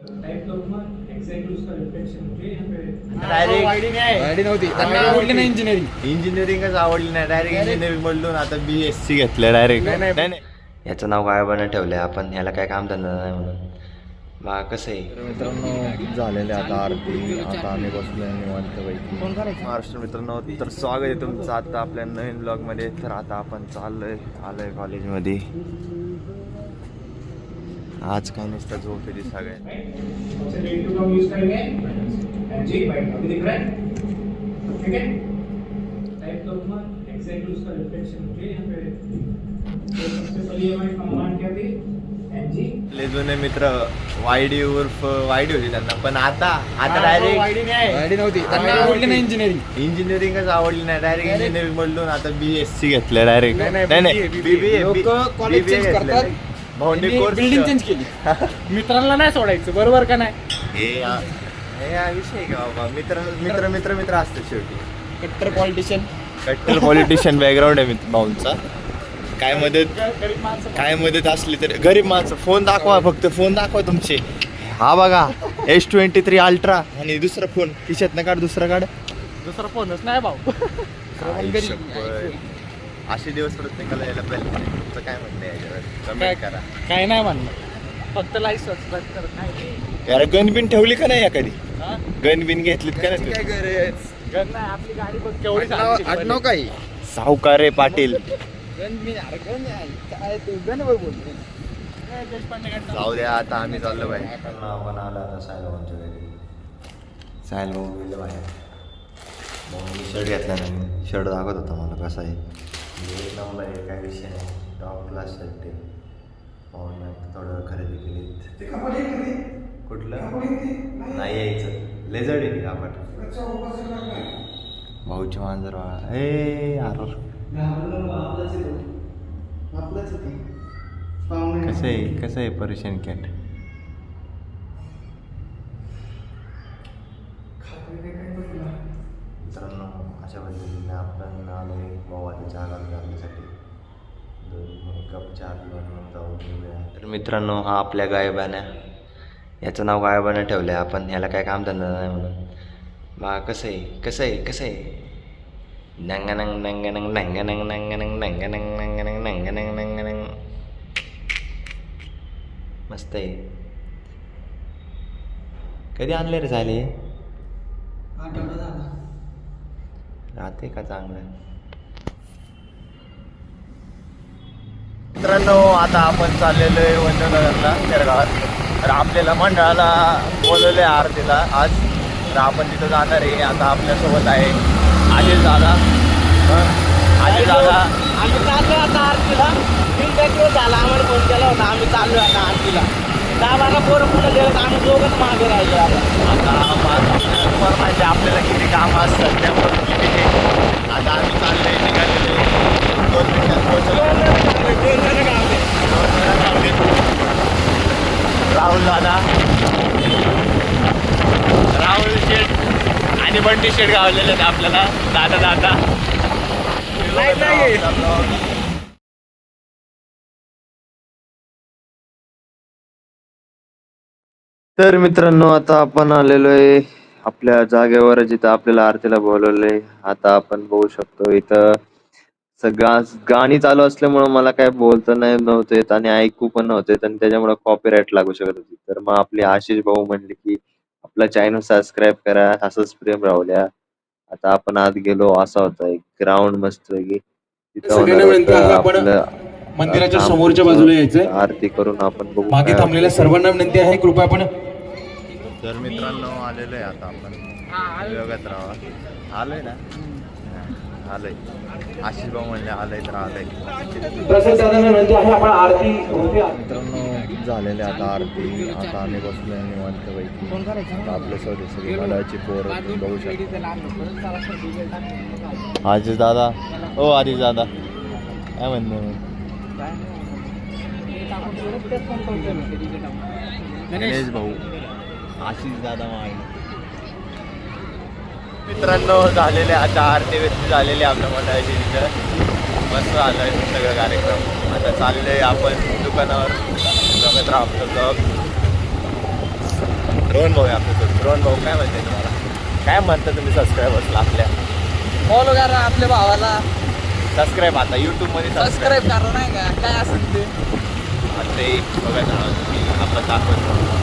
Type करो मग exactly उसका रिफ्लेक्शन होते यहाँ पे डायरेक्ट आयडी नव्हती त्यांना आवडली नाही इंजिनिअरिंग. इंजिनिअरिंगच आवडली नाही. डायरेक्ट इंजिनिअरिंग बोलून आता BSc घेतलं डायरेक्ट. नाही याचं नाव काय बनवून ठेवलंय आपण, ह्याला काय काम धंदा नाही म्हणून. बा कसं आहे मित्रांनो झालेले आता आरती. आता आम्ही बसलोय निवांतपैकी. महाराष्ट्र मित्रांनो, तर स्वागत आहे तुमचं आता आपल्या नवीन ब्लॉगमध्ये. तर आता आपण आलोय कॉलेजमध्ये. आज काय नसतं, झोप येते सगळ्या. यूज करेंगे एनजी बाइट अभी दिख रहा है ठीक है. टाइप करो मग एक्झॅक्टली उसका रिफ्लेक्शन होते यहाँ पे. तो सबसे पहले हमारी कमांड क्या थी एनजी. आपले जुने मित्र वायडी उर्फ वायडी होती त्यांना, पण आता डायरेक्ट आयडी नव्हती त्यांना आवडली नाही इंजिनिअरिंग. इंजिनिअरिंगच आवडली नाही. डायरेक्ट इंजिनिअरिंग बोलून आता BSc घेतलं डायरेक्ट. नाही लोक कॉलेज चेंज करतात. भाऊंनी कोर्स बिल्डिंग चेंज केली. मित्रांना नाही सोडायचं, बरोबर का नाही. हे हा विषय का बाबा. मित्र मित्र मित्र असतात शेवटी. कट्टर पॉलिटिशियन बॅकग्राऊंड आहे भाऊंचा. काय मदत असली तर गरीब माणसं फोन दाखवा, फक्त फोन दाखवा तुमचे. हा बघा S23 अल्ट्रा आणि दुसरा फोन खिशात न काढ, दुसरा फोनच नाही भाऊ. असे दिवस प्रत्येकाला यायला पाहिजे. तुमचं काय म्हणणं आहे याच्यावर कमेंट करा. काय नाही म्हणणं, फक्त लाईक सबस्क्राईब करत नाही. यार गन बिन ठेवली का नाही एखादी? गन बिन घेतलीत का नाही? काय गरज. गण नाही, आपली गाडी बघ केवढी आडनाव काही सावकार रे पाटील. गण मी गण काय तू गण बघ बोलतो. जाऊ द्या, आता आम्ही चाललो बाहेर. आपण आला आता साहेब भाऊंच्या घरी. साहेब भाऊ गेलं बाहेर. भाऊनी शर्ट घेतला नाही. शर्ट दाखवत होता मला कसा आहे. एक नंबर आहे, काय विषय नाही. टॉप क्लास शर्ट आहे. भाऊने थोडं खरेदी केली. कुठलं नाही यायचं, लेझर्ड आहे की कापड. भाऊची मांजर वाळा कसं आहे परेशान कॅट. मित्रांनो, अशा पद्धतीने आपण आलो एक भावाच्या चहा घालण्यासाठी. कप चहा पिऊन जाऊ. तर मित्रांनो, हा आपल्या गायबान्या. याचं नाव गायबानं ठेवलं आहे आपण, ह्याला काय काम धंदा नाही म्हणून. बा कसं आहे नंगनंग नंगनंग नंगनंग नंगनंग नंगनंग नंगनंग नंगनंग नंगनंग. मस्त आहे. कधी आणले रे झाले? राहते का चांगलं? मित्रांनो, आता आपण चाललेलो आहे वंजनगरला शेरगावात. तर आपल्याला मंडळाला बोलवले आरतीला आज. तर आपण तिथं जाणार आहे. आता आपल्यासोबत आहे आदिल दादा. आम्ही चाललो आता आरतीला. 3 दिवस झाला आम्हाला फोन केला होता. आम्ही चाललो आता आरतीला. 10-12 पोरं पुढे गेलं, आम्ही दोघंच मागे राहिलो. आता तुम्हाला माहिती आपल्याला किती कामं असतात, त्यामुळे किती. आता आम्ही चाललोय, निघालेले 2 मिनिटात पोहोचलो. राहुल दादा, राहुल शेठ आणि बंटी शेठ गावलेले आहेत आपल्याला. दादा तर मित्रांनो, आता आपण आलेलो आहे आपल्या जागेवर जिथं आपल्याला आरतीला बोलवलंय. आता आपण बघू शकतो इथं गाणी चालू असल्यामुळे मला काय बोलता नव्हतं येत आणि ऐकू पण नव्हते येत आणि त्याच्यामुळे कॉपीराईट लागू शकत होती. तर मग आपले आशिष भाऊ म्हणले की आपला चॅनल सबस्क्राईब करा, असंच प्रेम राहूया. आता आपण आत गेलो. असा होता एक ग्राउंड मस्त की मंदिराच्या समोरच्या बाजूला यायचंय. आरती करून आपण बघू. मागे थांबलेल्या सर्वांना विनंती आहे, कृपया आपण. तर मित्रांनो, आलेलो आहे आता आपण. बघत राहा. आलोय ना, आलोय. आशिष भाऊ म्हणले आलंय तर आलंय. विनंती आहे, आपण आरती. मित्रांनो, झालेले आता आरती. आता आम्ही बसलोय निवांतपैकी. आपल्यासोबत सगळी मलाची पोरं बघू शकतो. आशिष दादा, ओ आशिष दादा काय म्हणणं? गणेश भाऊ, आशिष दादा मागे. मित्रांनो, झालेले आता आरती व्यक्ती झालेली आपल्या मंडळाची. तिथं मस्त झालं आहे सगळं कार्यक्रम. आता चालले आपण दुकानावर. बघत राहा आपलं ब्लॉग. रोहन भाऊ आहे आपल्यासोबत. रोहन भाऊ काय म्हणते तुम्हाला, काय म्हणता तुम्ही सबस्क्रायबर्सला आपल्या? फॉलो करा आपल्या भावाला, सबस्क्राईब आता यूट्यूबमध्ये सबस्क्राईब करा नाही का, काय असेल ते. आता ते बघायचं तुम्ही आपण दाखवतो.